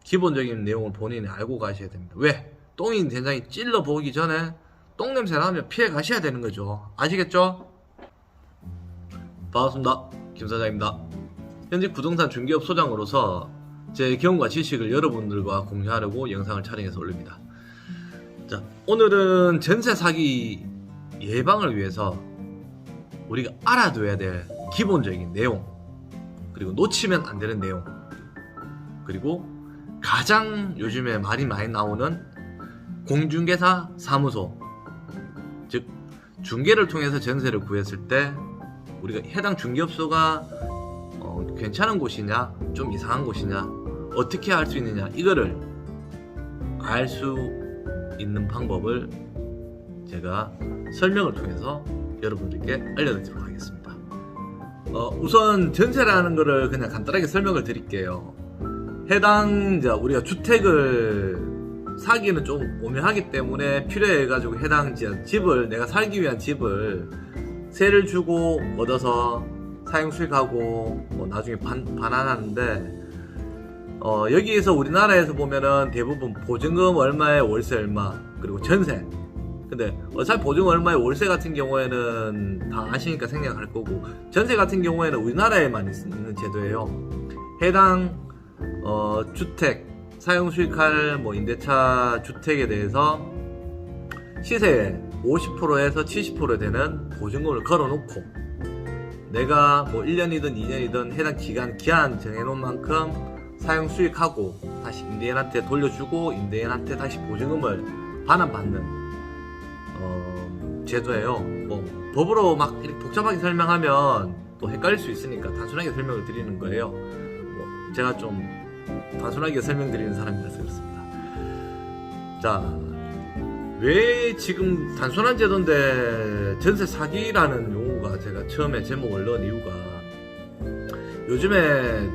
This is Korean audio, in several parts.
기본적인 내용을 본인이 알고 가셔야 됩니다. 왜? 똥이 된장이 찔러 보기 전에 똥 냄새 나면 피해 가셔야 되는 거죠. 아시겠죠? 반갑습니다. 김 사장입니다. 현직 부동산 중개업 소장으로서 제 경험과 지식을 여러분들과 공유하려고 영상을 촬영해서 올립니다. 자, 오늘은 전세 사기 예방을 위해서 우리가 알아둬야 될 기본적인 내용, 그리고 놓치면 안 되는 내용, 그리고 가장 요즘에 말이 많이 나오는 공중개사 사무소, 즉 중개를 통해서 전세를 구했을 때 우리가 해당 중개업소가 괜찮은 곳이냐 좀 이상한 곳이냐 어떻게 알 수 있느냐, 이거를 알 수 있는 방법을 제가 설명을 통해서 여러분들께 알려드리도록 하겠습니다. 우선 전세라는 거를 그냥 간단하게 설명을 드릴게요. 해당 우리가 주택을 사기는 좀 오묘하기 때문에 필요해가지고 해당 집을, 내가 살기 위한 집을 세를 주고 얻어서 사용 수익하고 나중에 반환하는데, 여기에서 우리나라에서 보면은 대부분 보증금 얼마에 월세 얼마, 그리고 전세. 근데 어차피 보증금 얼마에 월세 같은 경우에는 다 아시니까 생략할 거고, 전세 같은 경우에는 우리나라에만 있는 제도예요. 해당 주택 사용 수익할 임대차 주택에 대해서 시세의 50%에서 70% 되는 보증금을 걸어놓고 내가 1년이든 2년이든 해당 기한 정해놓은 만큼 사용 수익하고 다시 임대인한테 돌려주고 임대인한테 다시 보증금을 반환받는 제도예요. 법으로 막 이렇게 복잡하게 설명하면 또 헷갈릴 수 있으니까 단순하게 설명을 드리는 거예요. 제가 좀 단순하게 설명드리는 사람이라서 그렇습니다. 자, 왜 지금 단순한 제도인데 전세 사기라는 용어가 제가 처음에 제목을 넣은 이유가, 요즘에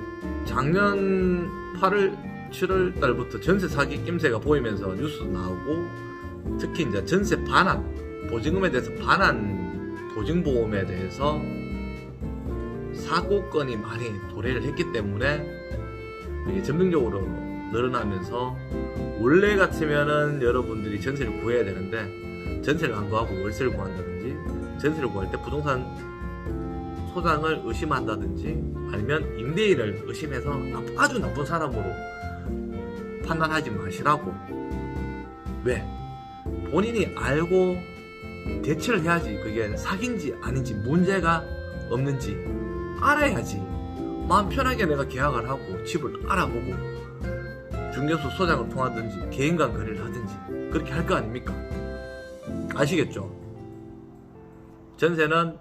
작년 8월, 7월 달부터 전세 사기 낌새가 보이면서 뉴스도 나오고, 특히 이제 전세 반환, 보증금에 대해서 반환, 보증보험에 대해서 사고건이 많이 도래를 했기 때문에 이게 점등적으로 늘어나면서, 원래 같으면은 여러분들이 전세를 구해야 되는데 전세를 안 구하고 월세를 구한다든지, 전세를 구할 때 부동산 소장을 의심한다든지, 아니면 임대인을 의심해서 아주 나쁜 사람으로 판단하지 마시라고. 왜? 본인이 알고 대처를 해야지. 그게 사기인지 아닌지, 문제가 없는지 알아야지 마음 편하게 내가 계약을 하고 집을 알아보고 중개소 소장을 통하든지 개인 간 거래를 하든지 그렇게 할 거 아닙니까? 아시겠죠? 전세는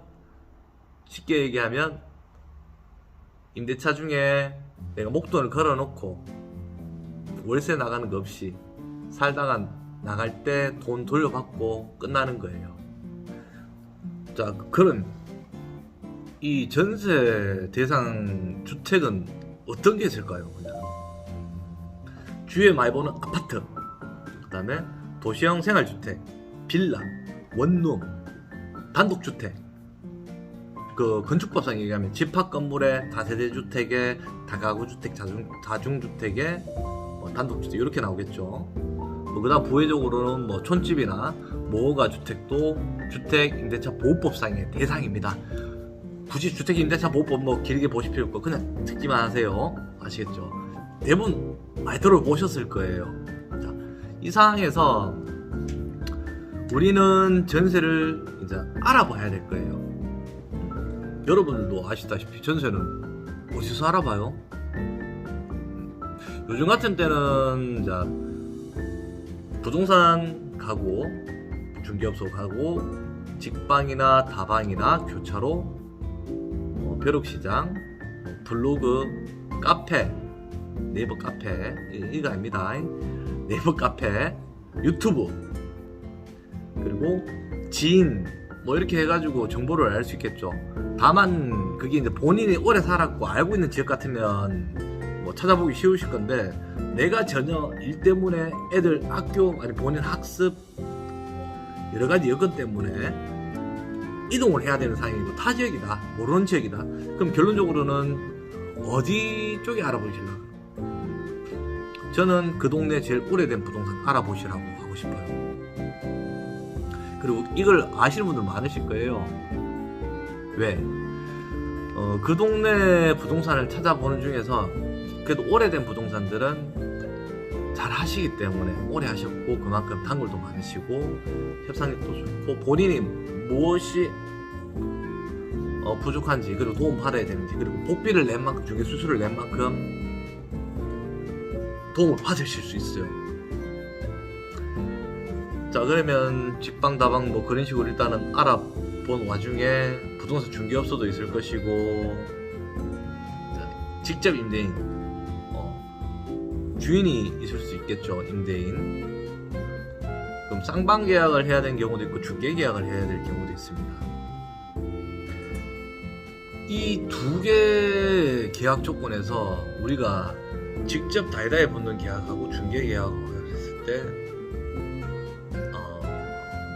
쉽게 얘기하면 임대차 중에 내가 목돈을 걸어놓고 월세 나가는 거 없이 살다가 나갈 때 돈 돌려받고 끝나는 거예요. 자, 그럼 이 전세 대상 주택은 어떤 게 있을까요? 그냥 주위에 많이 보는 아파트, 그 다음에 도시형 생활주택, 빌라, 원룸, 단독주택, 그 건축법상 얘기하면 집합건물에 다세대주택에 다가구주택, 다중주택에 단독주택 이렇게 나오겠죠. 그 다음 부회적으로는 촌집이나 모가주택도 주택임대차보호법상의 대상입니다. 굳이 주택임대차보호법 길게 보실 필요 없고 그냥 듣기만 하세요. 아시겠죠? 대부분 많이 들어보셨을 거예요. 자, 이 상황에서 우리는 전세를 이제 알아봐야 될 거예요. 여러분들도 아시다시피 전세는 어디서 알아봐요? 요즘 같은 때는 이제 부동산 가고 중개업소 가고 직방이나 다방이나 교차로, 벼룩시장, 블로그, 카페, 네이버 카페, 이거 아닙니다. 네이버 카페, 유튜브, 그리고 지인, 이렇게 해가지고 정보를 알 수 있겠죠. 다만 그게 이제 본인이 오래 살았고 알고 있는 지역 같으면 찾아보기 쉬우실 건데, 내가 전혀 일 때문에 애들 학교 아니 본인 학습 여러 가지 여건 때문에 이동을 해야 되는 상황이고 타 지역이다, 모르는 지역이다. 그럼 결론적으로는 어디 쪽에 알아보시려고? 저는 그 동네 제일 오래된 부동산 알아보시라고 하고 싶어요. 그리고 이걸 아시는 분들 많으실 거예요. 왜? 그 동네 부동산을 찾아보는 중에서 그래도 오래된 부동산들은 잘 하시기 때문에 오래 하셨고 그만큼 단골도 많으시고 협상력도 좋고 본인이 무엇이 부족한지 그리고 도움 받아야 되는지 그리고 복비를 낸 만큼 중개 수수료를 낸 만큼 도움을 받으실 수 있어요. 자, 그러면 직방다방 뭐 그런 식으로 일단은 알아본 와중에 부동산 중개업소도 있을 것이고, 자, 직접 임대인, 주인이 있을 수 있겠죠. 임대인. 그럼 쌍방 계약을 해야 되는 경우도 있고 중개 계약을 해야 될 경우도 있습니다. 이 두 개 계약 조건에서 우리가 직접 다이다에 붙는 계약하고 중개 계약을 했을 때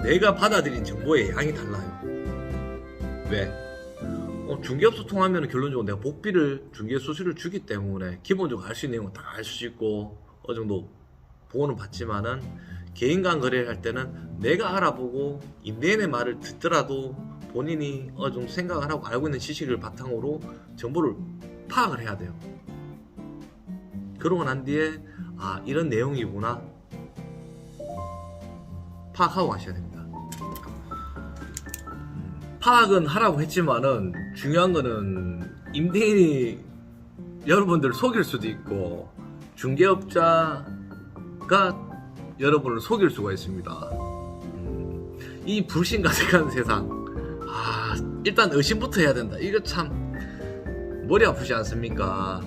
내가 받아들인 정보의 양이 달라요. 왜? 중개업소 통하면 결론적으로 내가 복비를 중개 수수료를 주기 때문에 기본적으로 알 수 있는 내용은 다 알 수 있고 어느 정도 보호는 받지만은 개인 간 거래를 할 때는 내가 알아보고 임대인의 말을 듣더라도 본인이 어느 정도 생각을 하고 알고 있는 지식을 바탕으로 정보를 파악을 해야 돼요. 그러고 난 뒤에 이런 내용이구나 파악하고 가셔야 됩니다. 파악은 하라고 했지만은 중요한 거는 임대인이 여러분들을 속일 수도 있고 중개업자가 여러분을 속일 수가 있습니다. 이 불신 가득한 세상, 일단 의심부터 해야 된다. 이거 참 머리 아프지 않습니까?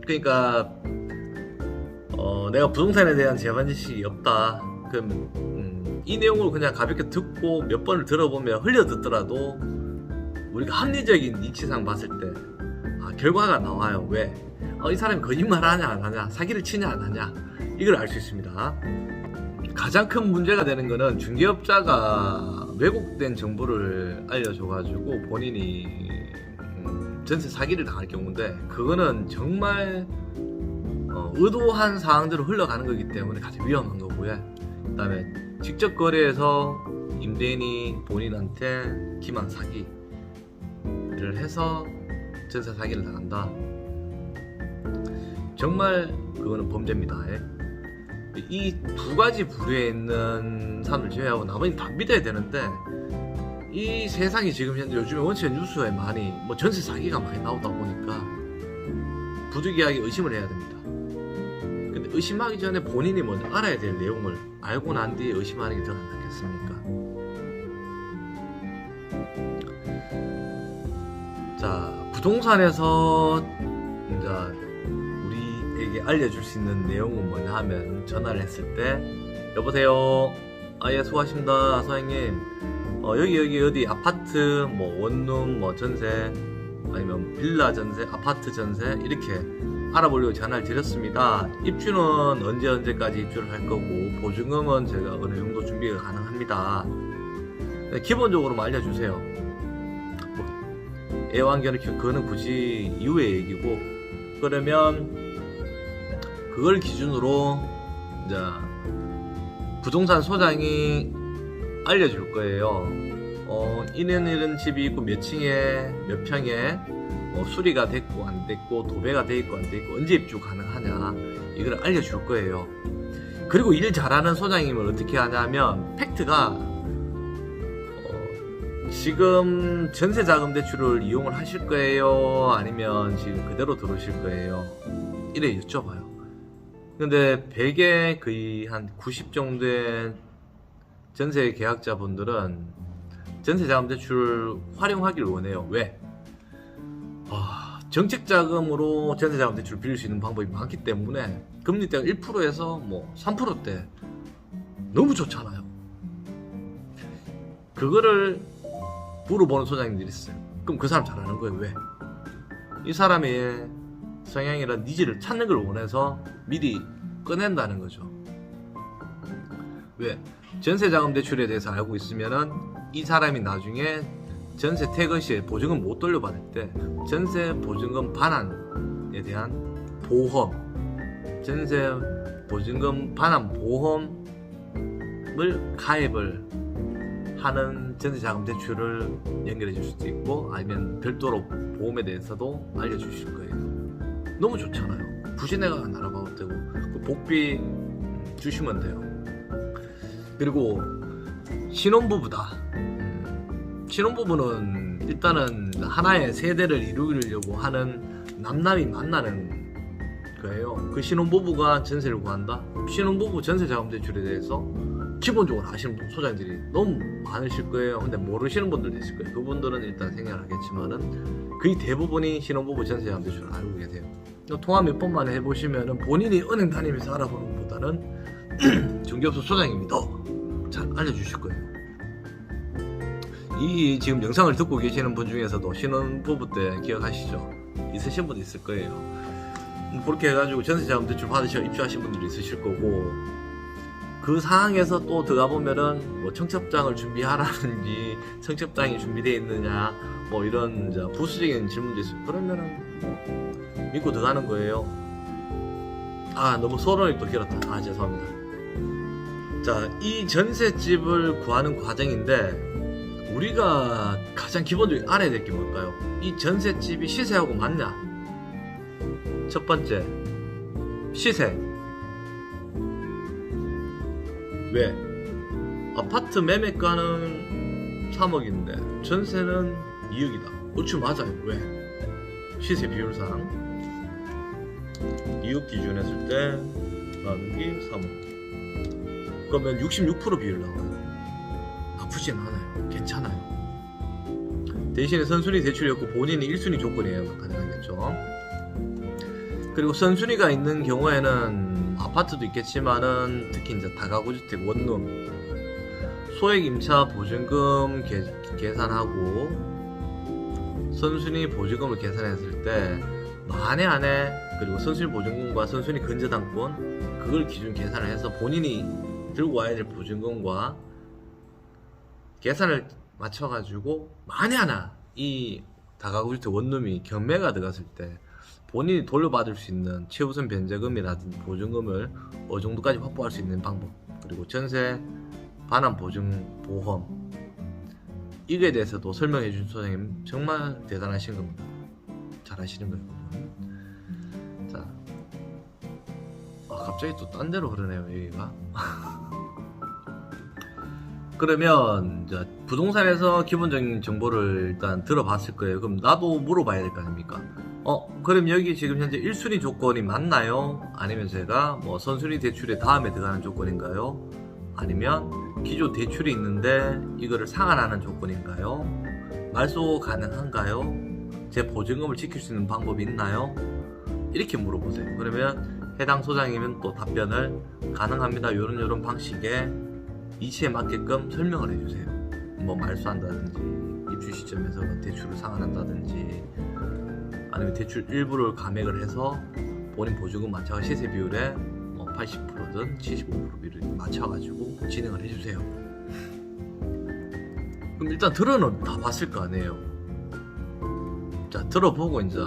그러니까 내가 부동산에 대한 제반 지식이 없다. 그럼 이 내용을 그냥 가볍게 듣고 몇 번을 들어보면 흘려 듣더라도 우리가 합리적인 이치상 봤을 때 결과가 나와요. 왜? 이 사람이 거짓말 하냐 안 하냐, 사기를 치냐 안 하냐, 이걸 알 수 있습니다. 가장 큰 문제가 되는 거는 중개업자가 왜곡된 정보를 알려줘가지고 본인이 전세 사기를 당할 경우인데, 그거는 정말 의도한 사항대로 흘러가는 거기 때문에 가장 위험한 거고요. 그 다음에 직접 거래해서 임대인이 본인한테 기만 사기를 해서 전세 사기를 당한다. 정말 그거는 범죄입니다. 이 두 가지 부류에 있는 사람들 제외하고 나머지는 다 믿어야 되는데, 이 세상이 지금 현재 요즘에 원체 뉴스에 많이 전세 사기가 많이 나오다 보니까 부득이하게 의심을 해야 됩니다. 근데 의심하기 전에 본인이 먼저 알아야 될 내용을 알고 난 뒤에 의심하는 게 더 낫겠습니까? 자, 부동산에서 이제 우리에게 알려줄 수 있는 내용은 뭐냐 하면, 전화를 했을 때 여보세요, 예, 수고하십니다 사장님, 여기 어디 아파트 원룸 전세 아니면 빌라 전세, 아파트 전세 이렇게 알아보려고 전화를 드렸습니다. 입주는 언제까지 입주를 할 거고 보증금은 제가 어느 정도 준비가 가능합니다. 기본적으로만 알려주세요. 애완견을 그거는 굳이 이후의 얘기고, 그러면 그걸 기준으로 이제 부동산 소장이 알려줄 거예요. 이런 집이 있고 몇 층에 몇 평에 수리가 됐고 안 됐고 도배가 돼 있고 안 돼 있고 언제 입주 가능하냐, 이걸 알려줄 거예요. 그리고 일 잘하는 소장님을 어떻게 하냐면, 팩트가 지금 전세자금대출을 이용을 하실 거예요, 아니면 지금 그대로 들어오실 거예요, 이래 여쭤봐요. 근데 100에 거의 한 90 정도의 전세 계약자분들은 전세자금대출을 활용하길 원해요. 왜? 정책자금으로 전세자금대출을 빌릴 수 있는 방법이 많기 때문에 금리대가 1%에서 3%대 너무 좋잖아요. 그거를 물어보는 소장님들이 있어요. 그럼 그 사람 잘하는 거예요. 왜? 이 사람의 성향이나 니즈를 찾는 걸 원해서 미리 꺼낸다는 거죠. 왜? 전세자금 대출에 대해서 알고 있으면은 이 사람이 나중에 전세 퇴거 시에 보증금 못 돌려받을 때 전세 보증금 반환에 대한 보험, 전세 보증금 반환 보험을 가입을 하는 전세자금 대출을 연결해 줄 수도 있고, 아니면 별도로 보험에 대해서도 알려주실 거예요. 너무 좋잖아요. 부시내가 날아가도 되고, 그 복비 주시면 돼요. 그리고 신혼부부다. 신혼부부는 일단은 하나의 세대를 이루려고 하는 남남이 만나는 거예요. 그 신혼부부가 전세를 구한다? 신혼부부 전세자금 대출에 대해서 기본적으로 아시는 소장님들이 너무 많으실 거예요. 근데 모르시는 분들도 있을 거예요. 그분들은 일단 생략하겠지만은 거의 대부분이 신혼부부 전세자금 대출을 알고 계세요. 통화 몇 번만 해보시면은 본인이 은행 다니면서 알아보는 것보다는 중개업소 소장님이 더 잘 알려주실 거예요. 이 지금 영상을 듣고 계시는 분 중에서도 신혼부부 때 기억하시죠? 있으신 분 있을 거예요. 그렇게 해가지고 전세자금 대출 받으셔 입주하신 분들이 있으실 거고, 그 상황에서 또 들어가 보면은 뭐 청첩장을 준비하라는지 청첩장이 준비되어 있느냐 뭐 이런 부수적인 질문도 있어요. 그러면은 믿고 들어가는 거예요. 너무 소론이 또 길었다. 죄송합니다. 자, 이 전셋집을 구하는 과정인데 우리가 가장 기본적으로 알아야 될 게 뭘까요? 이 전셋집이 시세하고 맞냐? 첫 번째, 시세. 왜? 아파트 매매가는 3억인데 전세는 2억이다. 그렇지, 맞아요. 왜? 시세 비율상 2억 기준했을 때 나누기 3억. 그러면 66% 비율 나와요. 나쁘진 않아요. 괜찮아요. 대신에 선순위 대출이었고 본인이 1순위 조건이에요. 가능하겠죠. 그리고 선순위가 있는 경우에는 아파트도 있겠지만은 특히 이제 다가구주택 원룸 소액 임차 보증금 계산하고 선순위 보증금을 계산했을 때 만에 안에, 그리고 선순위 보증금과 선순위 근저당권 그걸 기준 계산을 해서 본인이 들고 와야 될 보증금과 계산을 맞춰가지고 만에 하나 이 다가구주택 원룸이 경매가 들어갔을 때 본인이 돌려받을 수 있는 최우선 변제금이라든지 보증금을 어느 정도까지 확보할 수 있는 방법, 그리고 전세 반환 보증 보험, 이거에 대해서도 설명해 준 소장님 정말 대단하신 겁니다. 잘하시는 거예요. 자, 갑자기 또 딴 데로 흐르네요, 여기가. 그러면 이제 부동산에서 기본적인 정보를 일단 들어봤을 거예요. 그럼 나도 물어봐야 될 거 아닙니까? 그럼 여기 지금 현재 1순위 조건이 맞나요? 아니면 제가 뭐 선순위 대출의 다음에 들어가는 조건인가요? 아니면 기존 대출이 있는데 이거를 상환하는 조건인가요? 말소 가능한가요? 제 보증금을 지킬 수 있는 방법이 있나요? 이렇게 물어보세요. 그러면 해당 소장님은 또 답변을 가능합니다. 요런 방식의 이치에 맞게끔 설명을 해주세요. 뭐 말소한다든지 입주 시점에서 대출을 상환한다든지 아니면 대출 일부를 감액을 해서 본인 보증금 맞춰가 시세 비율에 80%든 75% 비율을 맞춰가지고 진행을 해주세요. 그럼 일단 들어는 다 봤을 거 아니에요. 자, 들어보고 이제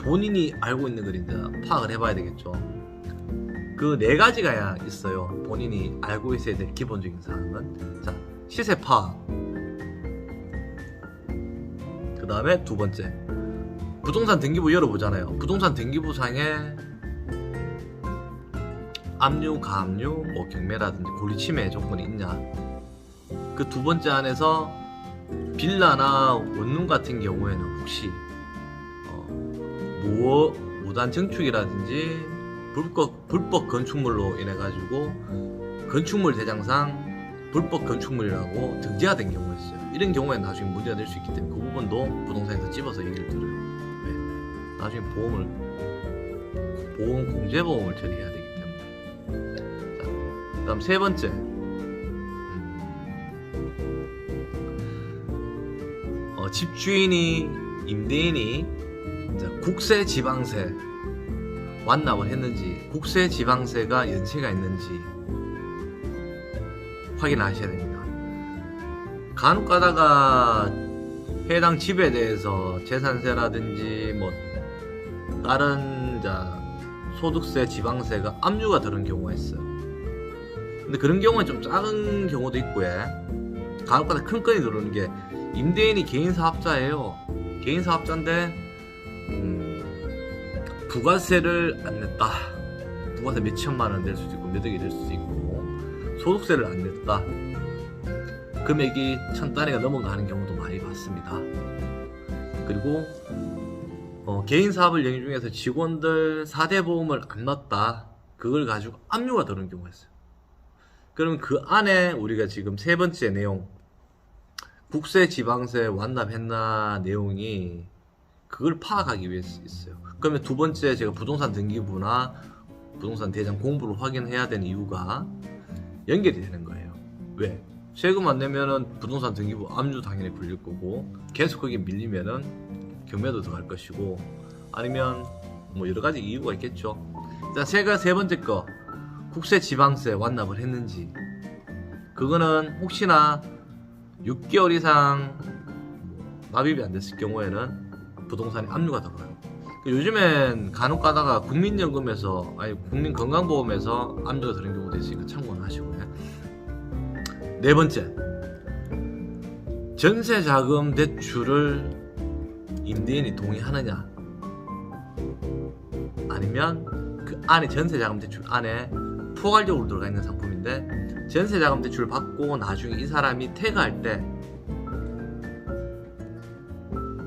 본인이 알고 있는 걸 이제 파악을 해봐야 되겠죠. 그 네 가지가 있어요. 본인이 알고 있어야 될 기본적인 사항은. 자, 시세 파악. 그 다음에 두 번째, 부동산 등기부 열어보잖아요. 부동산 등기부 상에 압류, 가압류, 뭐 경매라든지 권리침해 조건이 있냐. 그 두 번째 안에서 빌라나 원룸 같은 경우에는 혹시 무단 증축이라든지 불법 건축물로 인해 가지고 건축물 대장상 불법 건축물이라고 등재가 된 경우가 있어요. 이런 경우에 나중에 문제가 될 수 있기 때문에 그 부분도 부동산에서 집어서 얘기를 들어요. 왜? 나중에 보험 공제보험을 처리해야 되기 때문에. 자, 그다음 세 번째, 집주인이 임대인이 국세 지방세 완납을 했는지, 국세 지방세가 연체가 있는지 확인하셔야 됩니다. 간혹 가다가 해당 집에 대해서 재산세라든지 뭐 다른 소득세, 지방세가 압류가 되는 경우가 있어요. 근데 그런 경우는 좀 작은 경우도 있고요. 간혹가다 큰 건이 들어오는 게 임대인이 개인 사업자예요. 개인 사업자인데 부가세를 안 냈다. 부가세 몇 천만 원 낼 수도 있고 몇 억이 될 수도 있고 소득세를 안 냈다. 금액이 1,000단위가 넘어가는 경우도 많이 봤습니다. 그리고 개인 사업을 영위 중에서 직원들 4대 보험을 안 넣었다. 그걸 가지고 압류가 되는 경우가 있어요. 그러면 그 안에 우리가 지금 세 번째 내용 국세, 지방세 완납했나 내용이 그걸 파악하기 위해서 있어요. 그러면 두 번째 제가 부동산 등기부나 부동산 대장 공부를 확인해야 되는 이유가 연결이 되는 거예요. 왜? 세금 안 내면은 부동산 등기부 압류 당연히 걸릴 거고 계속 거기 밀리면은 경매도 들어갈 것이고 아니면 뭐 여러 가지 이유가 있겠죠. 일단 세 번째 거 국세, 지방세 완납을 했는지 그거는 혹시나 6개월 이상 납입이 안 됐을 경우에는 부동산이 압류가 들어가요. 요즘엔 간혹 가다가 국민연금에서 아니 국민건강보험에서 압류가 되는 경우도 있으니까 참고는 하시고요. 네 번째, 전세자금 대출을 임대인이 동의하느냐 아니면 그 안에 전세자금 대출 안에 포괄적으로 들어가 있는 상품인데 전세자금 대출을 받고 나중에 이 사람이 퇴가할 때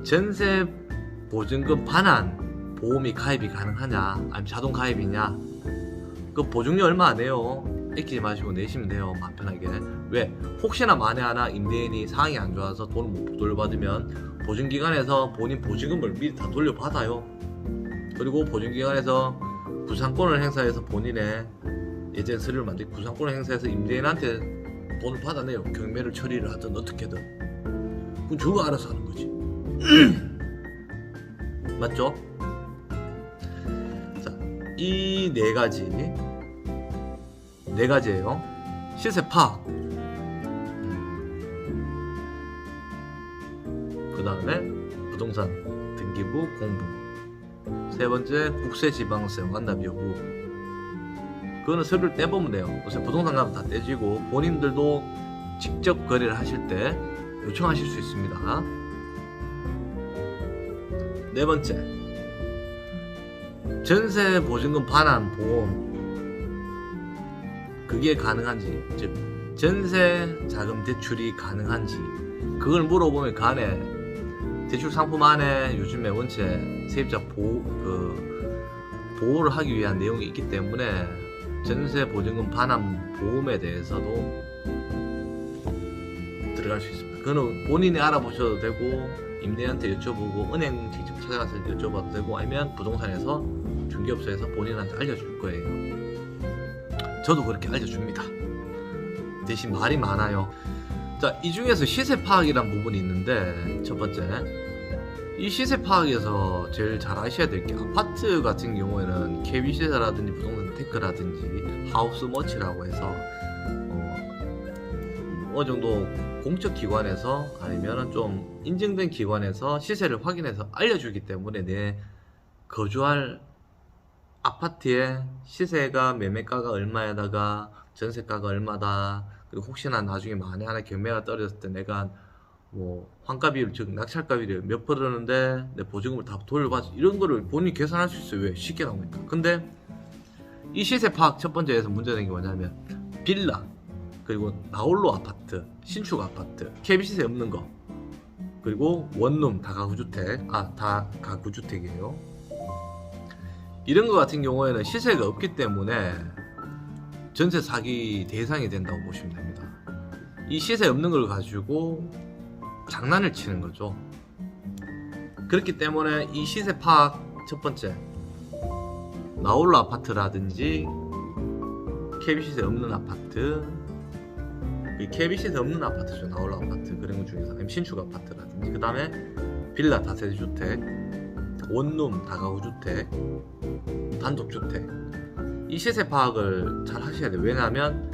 전세 보증금 반환 보험이 가입이 가능하냐 아니면 자동 가입이냐 그 보증료 얼마 안 해요. 아끼지 마시고 내시면 돼요. 마음 편하게. 왜? 혹시나 만에 하나 임대인이 상황이 안 좋아서 돈을 못 돌려받으면 보증기관에서 본인 보증금을 미리 다 돌려받아요. 그리고 보증기관에서 구상권을 행사해서 본인의 예전 서류를 만들고 구상권을 행사해서 임대인한테 돈을 받아내요. 경매를 처리를 하든 어떻게든. 그럼 저거 알아서 하는 거지. 맞죠? 자, 이 네 가지예요. 시세 파악. 그 다음에 부동산 등기부 공부. 세 번째 국세, 지방세 완납 여부. 그거는 서류를 떼보면 돼요. 요새 부동산 가면 다 떼지고 본인들도 직접 거래를 하실 때 요청하실 수 있습니다. 네 번째, 전세 보증금 반환 보험 그게 가능한지, 즉 전세 자금 대출이 가능한지 그걸 물어보면 그 안에 대출 상품 안에 요즘에 원체 세입자 보호를 하기 위한 내용이 있기 때문에 전세 보증금 반환 보험에 대해서도 들어갈 수 있습니다. 그거는 본인이 알아보셔도 되고 임대인한테 여쭤보고 은행 직접 찾아가서 여쭤봐도 되고 아니면 부동산에서 중개업소에서 본인한테 알려줄 거예요. 저도 그렇게 알려줍니다. 대신 말이 많아요. 자, 이 중에서 시세 파악이란 부분이 있는데 첫 번째, 이 시세 파악에서 제일 잘 아셔야 될 게 아파트 같은 경우에는 KB시세라든지 부동산 테크라든지 하우스머치라고 해서 어느 정도 공적 기관에서 아니면 좀 인증된 기관에서 시세를 확인해서 알려주기 때문에 내 거주할 아파트의 시세가 매매가가 얼마에다가 전세가가 얼마다 그리고 혹시나 나중에 만에 하나 경매가 떨어졌을 때 내가 뭐 환가비율 즉 낙찰가비율 몇 %는데 내 보증금을 다 돌려받지 이런 거를 본인이 계산할 수 있어요. 왜? 쉽게 나오니까. 근데 이 시세 파악 첫 번째에서 문제되는 게 뭐냐면 빌라 그리고 나홀로 아파트, 신축 아파트, KB시세 없는 거 그리고 원룸 다가구주택 다가구주택이에요. 이런 거 같은 경우에는 시세가 없기 때문에 전세 사기 대상이 된다고 보시면 됩니다. 이 시세 없는 걸 가지고 장난을 치는 거죠. 그렇기 때문에 이 시세 파악 첫 번째 나홀로 아파트라든지 KB시세 없는 아파트 KB시세 없는 아파트죠. 나홀로 아파트 그런 것 중에서 아니면 신축 아파트라든지 그 다음에 빌라 다세대주택 원룸 다가구주택 단독주택 이 시세 파악을 잘 하셔야 돼요. 왜냐하면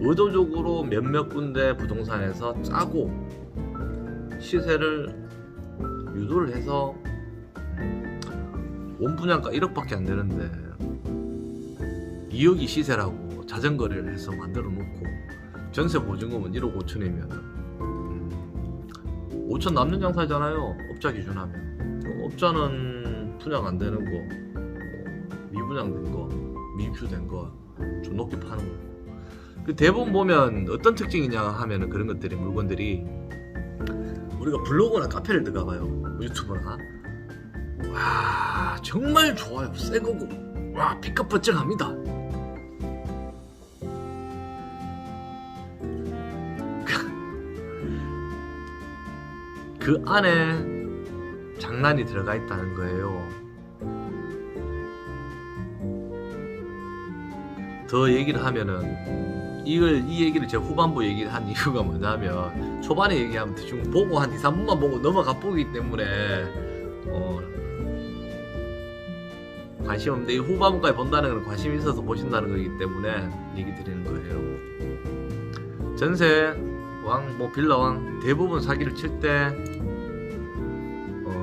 의도적으로 몇몇 군데 부동산에서 짜고 시세를 유도를 해서 원분양가 1억밖에 안 되는데 2억이 시세라고 자전거를 해서 만들어 놓고 전세 보증금은 1억 5천이면 5천 남는 장사잖아요. 업자 기준하면. 업자는 분양 안 되는 거, 미분양된 거, 미입주된 거 좀 높게 파는 거고. 대부분 보면 어떤 특징이냐 하면은 그런 것들이, 물건들이 우리가 블로그나 카페를 들어가봐요. 유튜브나. 와, 정말 좋아요. 새 거고. 와, 피값 번쩍합니다. 그 안에 장난이 들어가 있다는 거예요. 더 얘기를 하면은 이 얘기를 제가 후반부 얘기를 한 이유가 뭐냐면, 초반에 얘기하면 대충 보고 한 2, 3분만 보고 넘어가 보기 때문에 관심 없는데, 이 후반부까지 본다는 건 관심이 있어서 보신다는 거기 때문에 얘기 드리는 거예요. 전세 왕, 빌라 왕 대부분 사기를 칠 때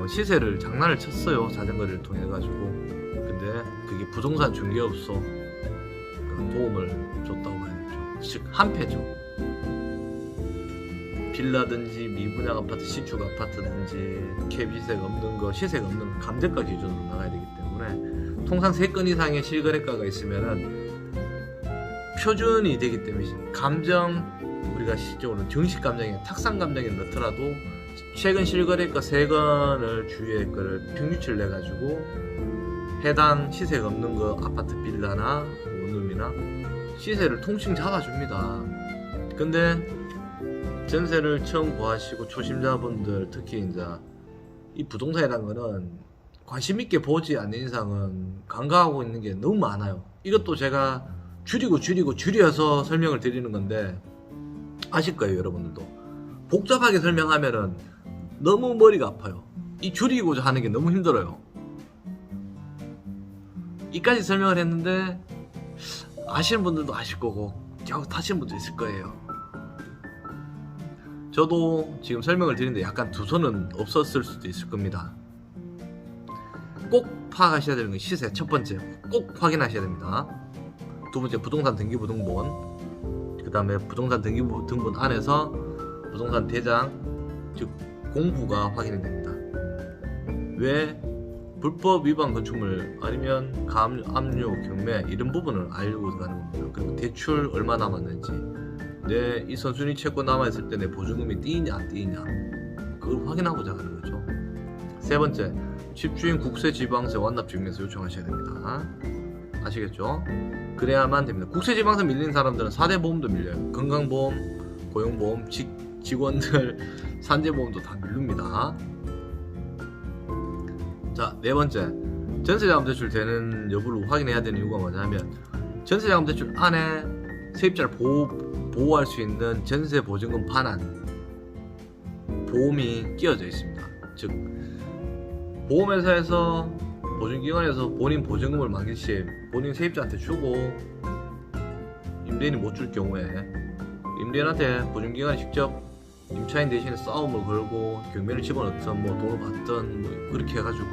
시세를 장난을 쳤어요. 자전거를 통해 가지고. 근데 그게 부동산 중개업소 도움을 줬다고 해야죠. 즉 한패죠. 빌라든지 미분양 아파트, 신축 아파트든지 캡 시세가 없는 거, 시세가 없는 거 감정가 기준으로 나가야 되기 때문에 통상 3건 이상의 실거래가가 있으면은 표준이 되기 때문에 우리가 실적으로 정식 감정에 탁상 감정에 넣더라도 최근 실거래가 3건을 주위의 거를 평균치를 내가지고 해당 시세가 없는 거 아파트, 빌라나 원룸이나 시세를 통칭 잡아줍니다. 근데 전세를 처음 구하시고 초심자분들, 특히 이제 이 부동산이라는 거는 관심 있게 보지 않는 이상은 간과하고 있는 게 너무 많아요. 이것도 제가 줄여서 설명을 드리는 건데 아실 거예요, 여러분들도. 복잡하게 설명하면은 너무 머리가 아파요. 이 줄이고자 하는 게 너무 힘들어요. 이까지 설명을 했는데 아시는 분들도 아실 거고 겨우 타시는 분도 있을 거예요. 저도 지금 설명을 드리는데 약간 두 손은 없었을 수도 있을 겁니다. 꼭 파악하셔야 되는 건 시세. 첫 번째, 꼭 확인하셔야 됩니다. 두 번째, 부동산 등기부등본. 그 다음에 부동산 등기부등본 안에서 부동산 대장, 즉 공부가 확인이 됩니다. 왜 불법 위반 건축물 아니면 압류, 경매 이런 부분을 알고 가는 겁니다. 그리고 대출 얼마 남았는지, 내 이 선순위 채권 남아있을 때 내 보증금이 띄냐 안 띄냐, 그걸 확인하고자 하는 거죠. 세 번째, 집주인 국세지방세 완납증명서 요청하셔야 됩니다. 아시겠죠? 그래야만 됩니다. 국세지방세 밀린 사람들은 4대 보험도 밀려요. 건강보험, 고용보험, 직원들 산재보험도 다 밀립니다. 자, 네 번째, 전세자금 대출 되는 여부를 확인해야 되는 이유가 뭐냐면, 전세자금 대출 안에 세입자를 보호할 수 있는 전세 보증금 반환 보험이 끼어져 있습니다. 즉 보험회사에서, 보증기관에서 본인 보증금을 만기 시에 본인 세입자한테 주고 임대인이 못 줄 경우에 임대인한테 보증기관이 직접 임차인 대신에 싸움을 걸고 경매를 집어넣든 돈을 받든 그렇게 해가지고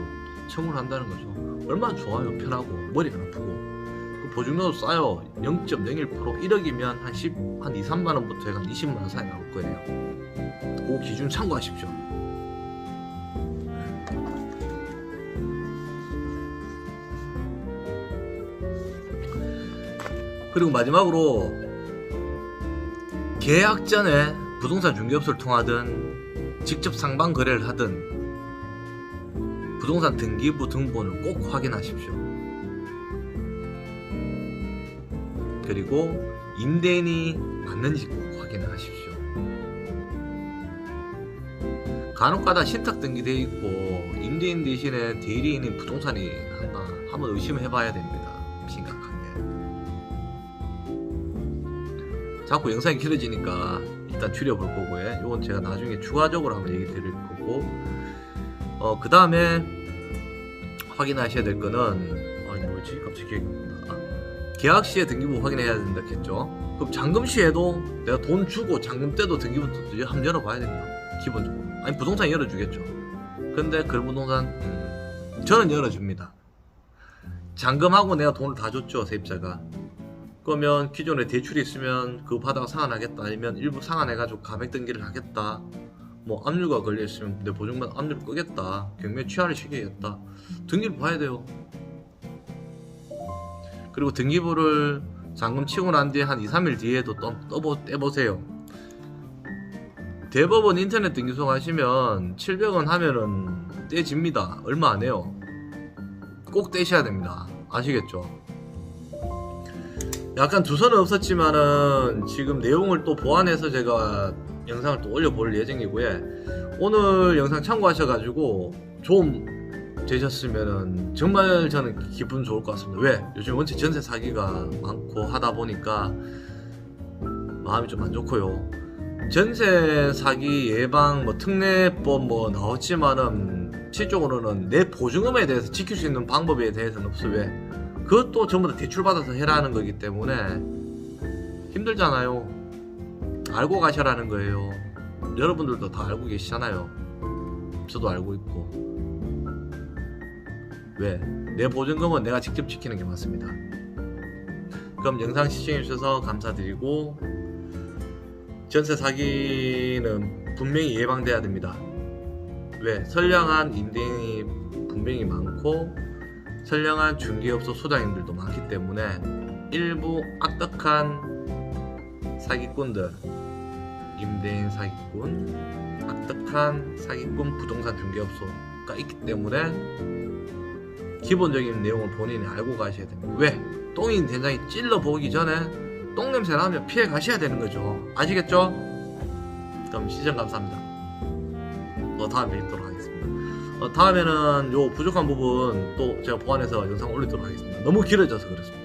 청구를 한다는 거죠. 얼마나 좋아요. 편하고 머리가 안 아프고. 그 보증료도 싸요. 0.01%, 1억이면 한 2, 3만원부터 해가 20만원 사이 나올 거예요. 그 기준 참고하십시오. 그리고 마지막으로, 계약 전에 부동산 중개업소를 통하든 직접 상방 거래를 하든 부동산 등기부 등본을 꼭 확인하십시오. 그리고 임대인이 맞는지 꼭 확인을 하십시오. 간혹가다 신탁 등기되어 있고 임대인 대신에 대리인인 부동산이 한다, 한번 의심을 해봐야 됩니다. 심각하게. 자꾸 영상이 길어지니까 일단 줄여볼 거고요. 이건 제가 나중에 추가적으로 한번 얘기 드릴 거고, 그 다음에 확인하셔야 될 거는, 뭐지? 갑자기 기억이 안 나. 계약 시에 등기부 확인해야 된다 했죠. 그럼 잔금 시에도 내가 돈 주고 잔금 때도 등기부 한번 열어봐야 됩니다. 기본적으로. 아니, 부동산 열어주겠죠. 근데 그런 부동산 저는 열어줍니다. 잔금하고 내가 돈을 다 줬죠, 세입자가. 그러면 기존에 대출이 있으면 그거 받아가 상환하겠다, 아니면 일부 상환해가지고 감액 등기를 하겠다, 뭐 압류가 걸려있으면 내 보증만 압류를 끄겠다, 경매 취하를 시키겠다, 등기를 봐야 돼요. 그리고 등기부를 잔금 치고 난 뒤에 한 2, 3일 뒤에도 떼보세요. 대법원 인터넷 등기소 가시면 700원 하면은 떼집니다. 얼마 안 해요. 꼭 떼셔야 됩니다. 아시겠죠? 약간 두서는 없었지만은 지금 내용을 또 보완해서 제가 영상을 또 올려볼 예정이고요. 오늘 영상 참고하셔가지고 좀 되셨으면은 정말 저는 기분 좋을 것 같습니다. 왜? 요즘 원체 전세 사기가 많고 하다 보니까 마음이 좀 안 좋고요. 전세 사기 예방 뭐 특례법 뭐 나왔지만은 실적으로는 내 보증금에 대해서 지킬 수 있는 방법에 대해서는 없어. 왜? 그것도 전부 다 대출 받아서 해라는 거기 때문에 힘들잖아요. 알고 가셔라는 거예요. 여러분들도 다 알고 계시잖아요. 저도 알고 있고. 왜? 내 보증금은 내가 직접 지키는 게 맞습니다. 그럼 영상 시청해주셔서 감사드리고, 전세 사기는 분명히 예방돼야 됩니다. 왜? 선량한 임대인이 분명히 많고 선량한 중개업소 소장님들도 많기 때문에 일부 악덕한 사기꾼들, 임대인 사기꾼, 악덕한 사기꾼 부동산 중개업소가 있기 때문에 기본적인 내용을 본인이 알고 가셔야 됩니다. 왜? 똥인 된장이 찔러보기 전에 똥냄새 나면 피해 가셔야 되는 거죠. 아시겠죠? 그럼 시청 감사합니다. 다음에 뵙도록 하겠습니다. 다음에는 요 부족한 부분 또 제가 보완해서 영상 올리도록 하겠습니다. 너무 길어져서 그렇습니다.